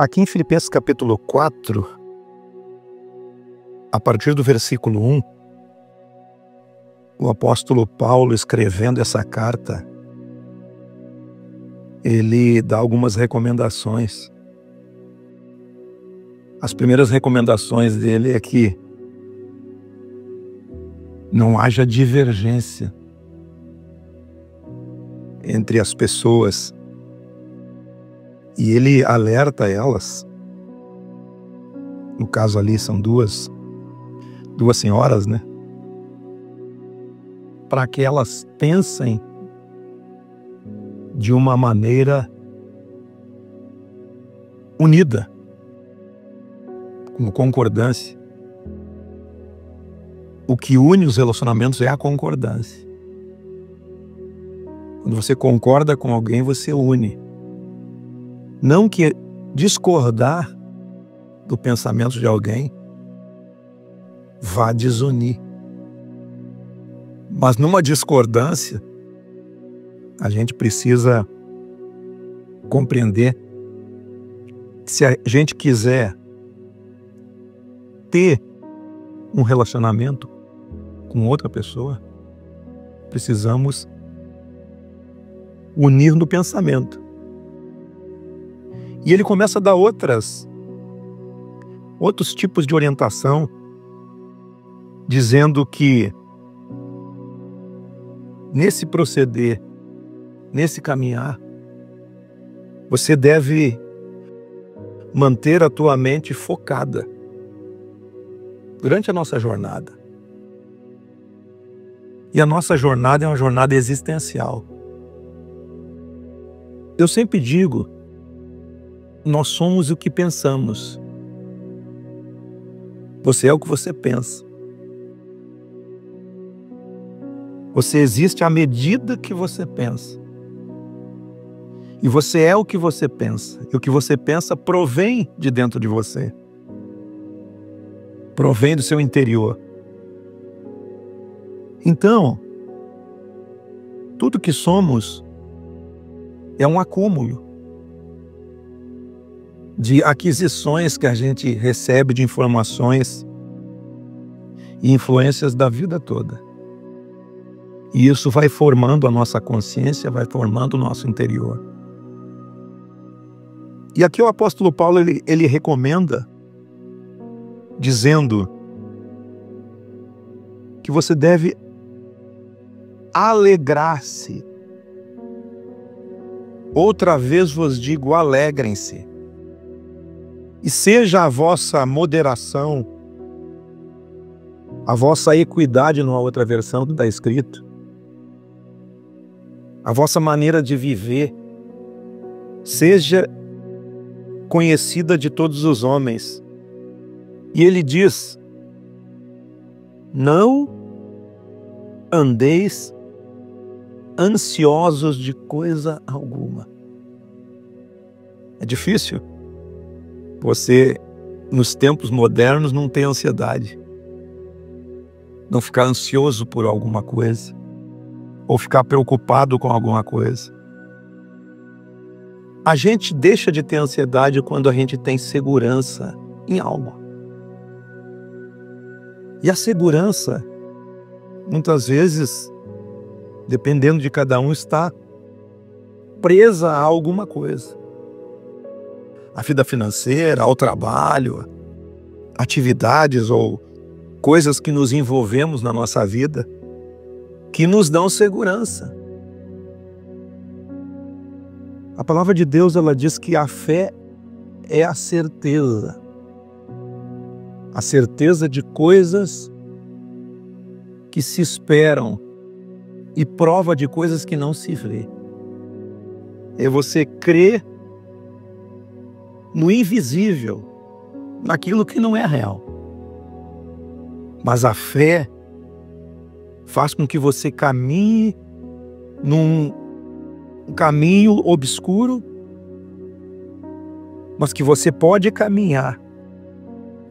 Aqui em Filipenses capítulo 4, a partir do versículo 1, o apóstolo Paulo, escrevendo essa carta, ele dá algumas recomendações. As primeiras recomendações dele é que não haja divergência entre as pessoas. E ele alerta elas, no caso ali são duas senhoras, né? Para que elas pensem de uma maneira unida, com concordância. O que une os relacionamentos é a concordância. Quando você concorda com alguém, você une. Não que discordar do pensamento de alguém vá desunir. Mas numa discordância, a gente precisa compreender que se a gente quiser ter um relacionamento com outra pessoa, precisamos unir no pensamento. E ele começa a dar outros tipos de orientação, dizendo que nesse proceder, nesse caminhar, você deve manter a tua mente focada durante a nossa jornada. E a nossa jornada é uma jornada existencial. Eu sempre digo, nós somos o que pensamos. Você é o que você pensa. Você existe à medida que você pensa. E você é o que você pensa. E o que você pensa provém de dentro de você. Provém do seu interior. Então, tudo que somos é um acúmulo de aquisições que a gente recebe de informações e influências da vida toda. E isso vai formando a nossa consciência, vai formando o nosso interior. E aqui o apóstolo Paulo, ele recomenda, dizendo que você deve alegrar-se. Outra vez vos digo, alegrem-se. E seja a vossa moderação, a vossa equidade, numa outra versão que está escrito, a vossa maneira de viver, seja conhecida de todos os homens. E ele diz, não andeis ansiosos de coisa alguma. É difícil você, nos tempos modernos, não ter ansiedade. Não ficar ansioso por alguma coisa. Ou ficar preocupado com alguma coisa. A gente deixa de ter ansiedade quando a gente tem segurança em algo. E a segurança, muitas vezes, dependendo de cada um, está presa a alguma coisa. A vida financeira, ao trabalho, atividades ou coisas que nos envolvemos na nossa vida, que nos dão segurança. A palavra de Deus, ela diz que a fé é a certeza de coisas que se esperam e prova de coisas que não se vê. É você crer no invisível, naquilo que não é real. Mas a fé faz com que você caminhe num caminho obscuro, mas que você pode caminhar,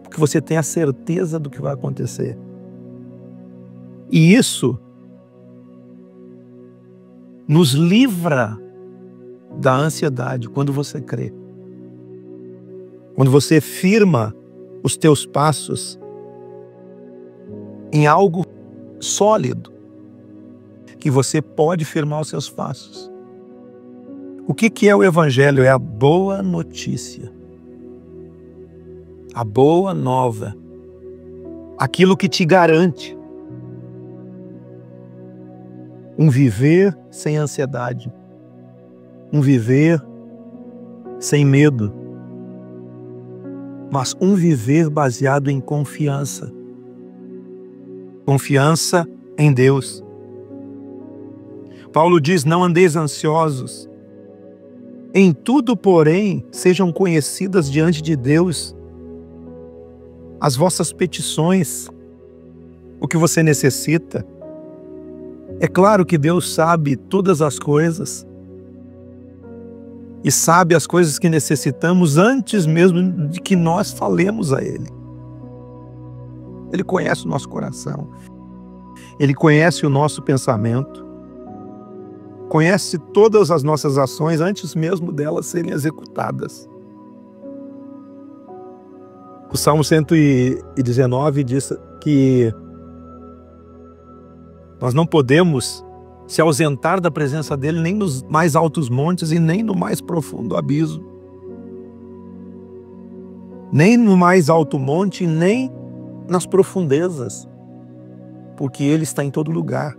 porque você tem a certeza do que vai acontecer. E isso nos livra da ansiedade quando você crê. Quando você firma os teus passos em algo sólido, que você pode firmar os seus passos. O que é o Evangelho? É a boa notícia. A boa nova. Aquilo que te garante um viver sem ansiedade. Um viver sem medo. Mas um viver baseado em confiança. Confiança em Deus. Paulo diz: não andeis ansiosos. Em tudo, porém, sejam conhecidas diante de Deus as vossas petições, o que você necessita. É claro que Deus sabe todas as coisas e sabe as coisas que necessitamos antes mesmo de que nós falemos a Ele. Ele conhece o nosso coração, Ele conhece o nosso pensamento, conhece todas as nossas ações antes mesmo delas serem executadas. O Salmo 119 diz que nós não podemos se ausentar da presença dele nem nos mais altos montes e nem no mais profundo abismo. Nem no mais alto monte, nem nas profundezas, porque ele está em todo lugar.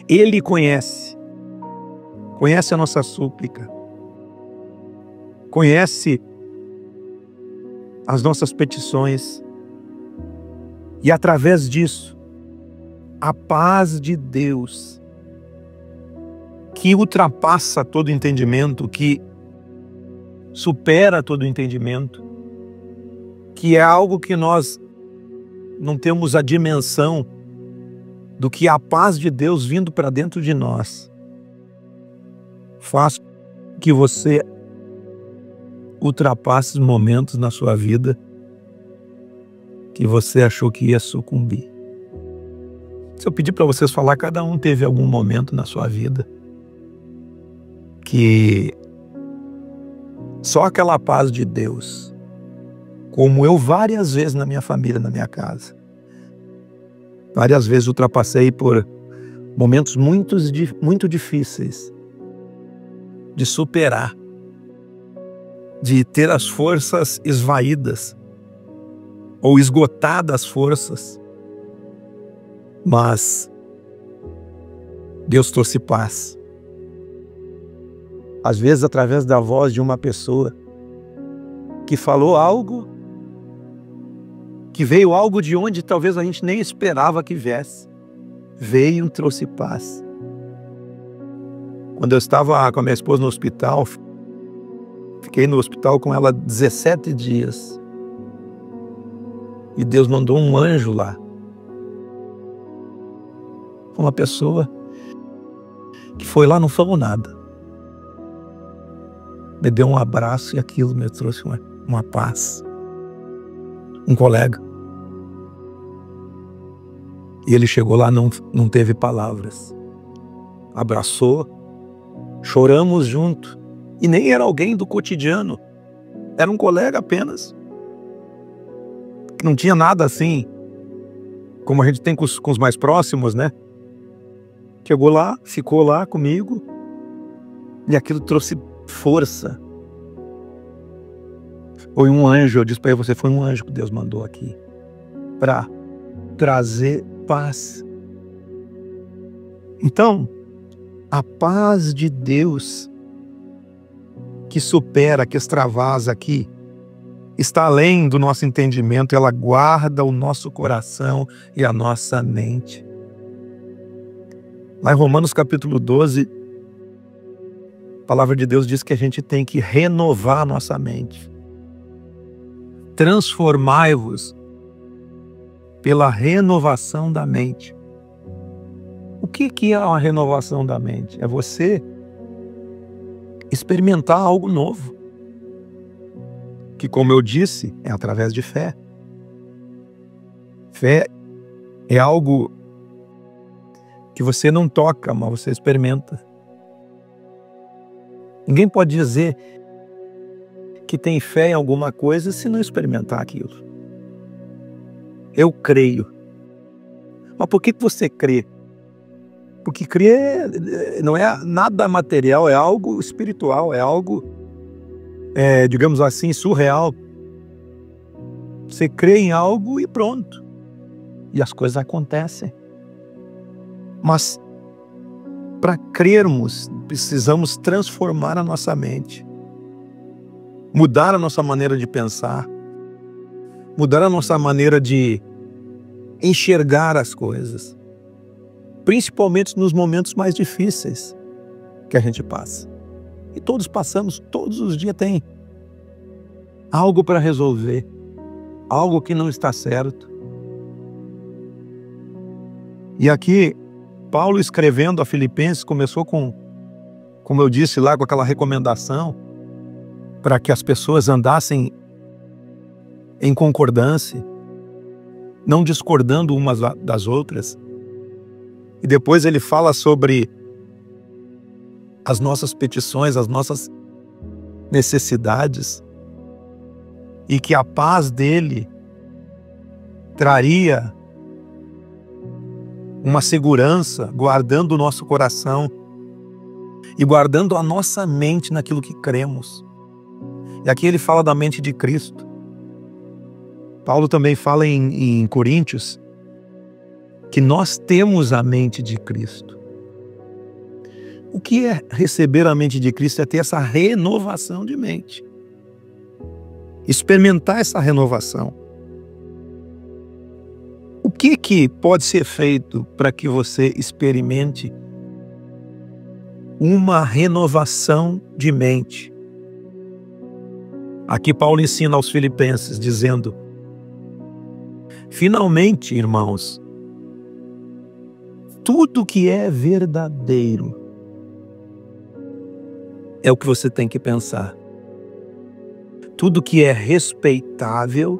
Ele conhece a nossa súplica, conhece as nossas petições e através disso, a paz de Deus, que ultrapassa todo entendimento, que supera todo entendimento, que é algo que nós não temos a dimensão do que a paz de Deus vindo para dentro de nós faz que você ultrapasse os momentos na sua vida que você achou que ia sucumbir. Se eu pedir para vocês falar, cada um teve algum momento na sua vida que só aquela paz de Deus, como eu várias vezes na minha família, na minha casa, várias vezes ultrapassei por momentos muito difíceis de superar, de ter as forças esvaídas ou esgotadas as forças, mas Deus trouxe paz. Às vezes através da voz de uma pessoa que falou algo, que veio algo de onde talvez a gente nem esperava que viesse. Veio e trouxe paz. Quando eu estava com a minha esposa no hospital, fiquei no hospital com ela 17 dias. E Deus mandou um anjo lá. Uma pessoa que foi lá, não falou nada. Me deu um abraço e aquilo me trouxe uma paz. Um colega. E ele chegou lá, não teve palavras. Abraçou, choramos junto. E nem era alguém do cotidiano. Era um colega apenas. Não tinha nada assim, como a gente tem com os mais próximos, né? Chegou lá, ficou lá comigo. E aquilo trouxe força. Foi um anjo, eu disse para ele, você foi um anjo que Deus mandou aqui para trazer paz. Então, a paz de Deus que supera, que extravasa aqui, está além do nosso entendimento, ela guarda o nosso coração e a nossa mente. Lá em Romanos capítulo 12, a palavra de Deus diz que a gente tem que renovar a nossa mente. Transformai-vos pela renovação da mente. O que é uma renovação da mente? É você experimentar algo novo. Que, como eu disse, é através de fé. Fé é algo que você não toca, mas você experimenta. Ninguém pode dizer que tem fé em alguma coisa se não experimentar aquilo? Eu creio. Mas por que você crê? Porque crer não é nada material, é algo espiritual, é algo, digamos assim, surreal. Você crê em algo e pronto. E as coisas acontecem. Mas para crermos, precisamos transformar a nossa mente. Mudar a nossa maneira de pensar. Mudar a nossa maneira de enxergar as coisas. Principalmente nos momentos mais difíceis que a gente passa. E todos passamos, todos os dias tem algo para resolver, algo que não está certo. E aqui, Paulo escrevendo a Filipenses começou com, como eu disse lá, com aquela recomendação para que as pessoas andassem em concordância, não discordando umas das outras. E depois ele fala sobre as nossas petições, as nossas necessidades, e que a paz dele traria uma segurança, guardando o nosso coração e guardando a nossa mente naquilo que cremos. E aqui ele fala da mente de Cristo. Paulo também fala em Coríntios que nós temos a mente de Cristo. O que é receber a mente de Cristo? É ter essa renovação de mente. Experimentar essa renovação. O que pode ser feito para que você experimente uma renovação de mente? Aqui Paulo ensina aos Filipenses dizendo: finalmente, irmãos, tudo que é verdadeiro é o que você tem que pensar. Tudo que é respeitável,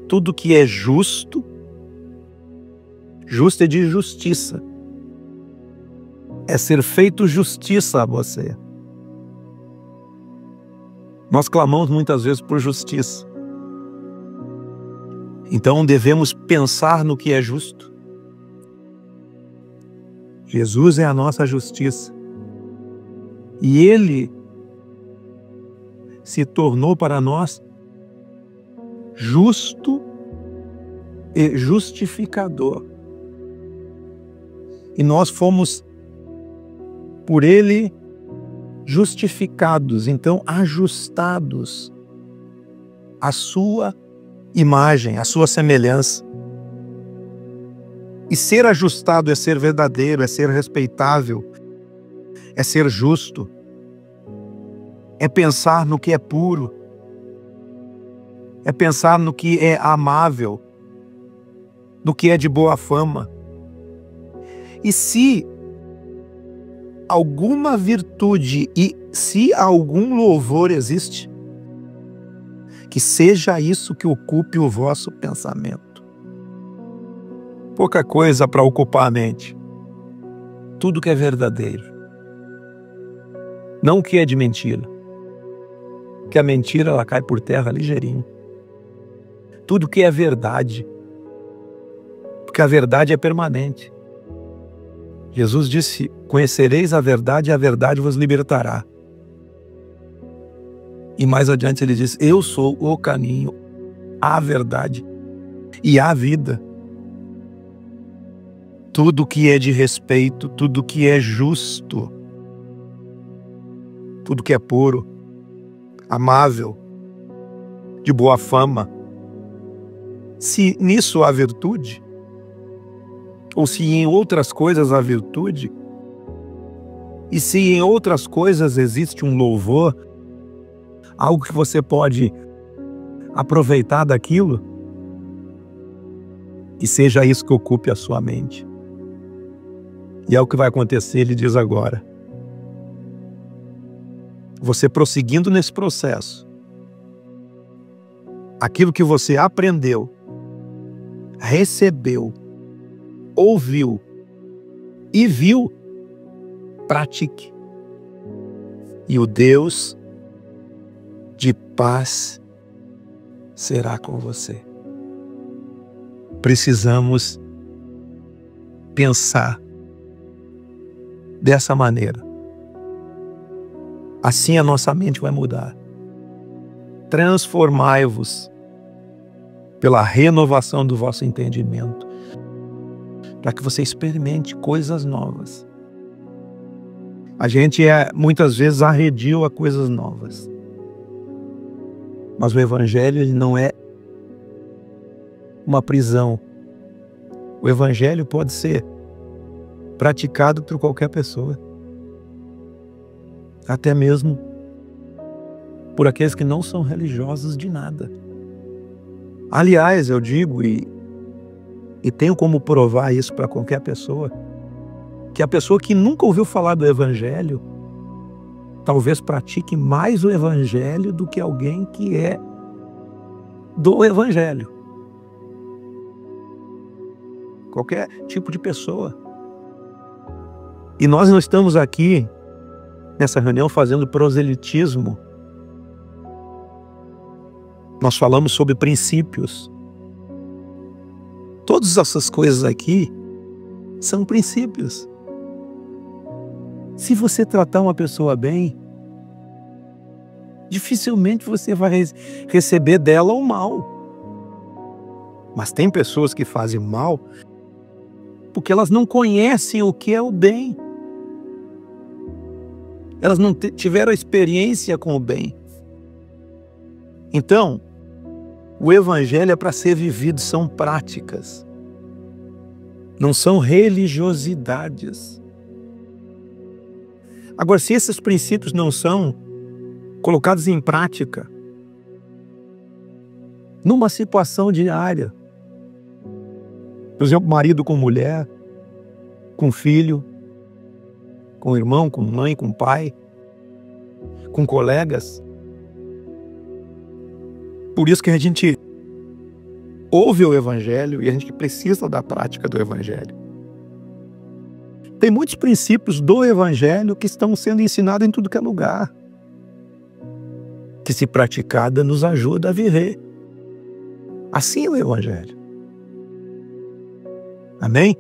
tudo que é justo, justo é de justiça, é ser feito justiça a você. Nós clamamos muitas vezes por justiça. Então devemos pensar no que é justo. Jesus é a nossa justiça. E Ele se tornou para nós justo e justificador. E nós fomos por Ele justificados, então ajustados à sua imagem, à sua semelhança. E ser ajustado é ser verdadeiro, é ser respeitável, é ser justo, é pensar no que é puro, é pensar no que é amável, no que é de boa fama. E se alguma virtude e se algum louvor existe, que seja isso que ocupe o vosso pensamento. Pouca coisa para ocupar a mente. Tudo que é verdadeiro. Não o que é de mentira. Que a mentira ela cai por terra ligeirinho. Tudo que é verdade. Porque a verdade é permanente. Jesus disse: conhecereis a verdade e a verdade vos libertará. E mais adiante ele diz: eu sou o caminho, a verdade e a vida. Tudo que é de respeito, tudo que é justo, tudo que é puro, amável, de boa fama. Se nisso há virtude, ou se em outras coisas há virtude, e se em outras coisas existe um louvor, algo que você pode aproveitar daquilo, que seja isso que ocupe a sua mente. E é o que vai acontecer, ele diz agora. Você prosseguindo nesse processo, aquilo que você aprendeu, recebeu, ouviu e viu, pratique. E o Deus paz será com você. Precisamos pensar dessa maneira. Assim a nossa mente vai mudar. Transformai-vos pela renovação do vosso entendimento, para que você experimente coisas novas. A gente é muitas vezes arredio a coisas novas. Mas o Evangelho ele não é uma prisão. O Evangelho pode ser praticado por qualquer pessoa. Até mesmo por aqueles que não são religiosos de nada. Aliás, eu digo, e tenho como provar isso para qualquer pessoa, que a pessoa que nunca ouviu falar do Evangelho, talvez pratique mais o Evangelho do que alguém que é do Evangelho. Qualquer tipo de pessoa. E nós não estamos aqui, nessa reunião, fazendo proselitismo. Nós falamos sobre princípios. Todas essas coisas aqui são princípios. Se você tratar uma pessoa bem, dificilmente você vai receber dela o mal. Mas tem pessoas que fazem mal porque elas não conhecem o que é o bem. Elas não tiveram experiência com o bem. Então, o Evangelho é para ser vivido, são práticas. Não são religiosidades. Agora, se esses princípios não são colocados em prática, numa situação diária, por exemplo, marido com mulher, com filho, com irmão, com mãe, com pai, com colegas. Por isso que a gente ouve o Evangelho e a gente precisa da prática do Evangelho. Tem muitos princípios do Evangelho que estão sendo ensinados em tudo que é lugar, que se praticada nos ajuda a viver. Assim é o Evangelho. Amém?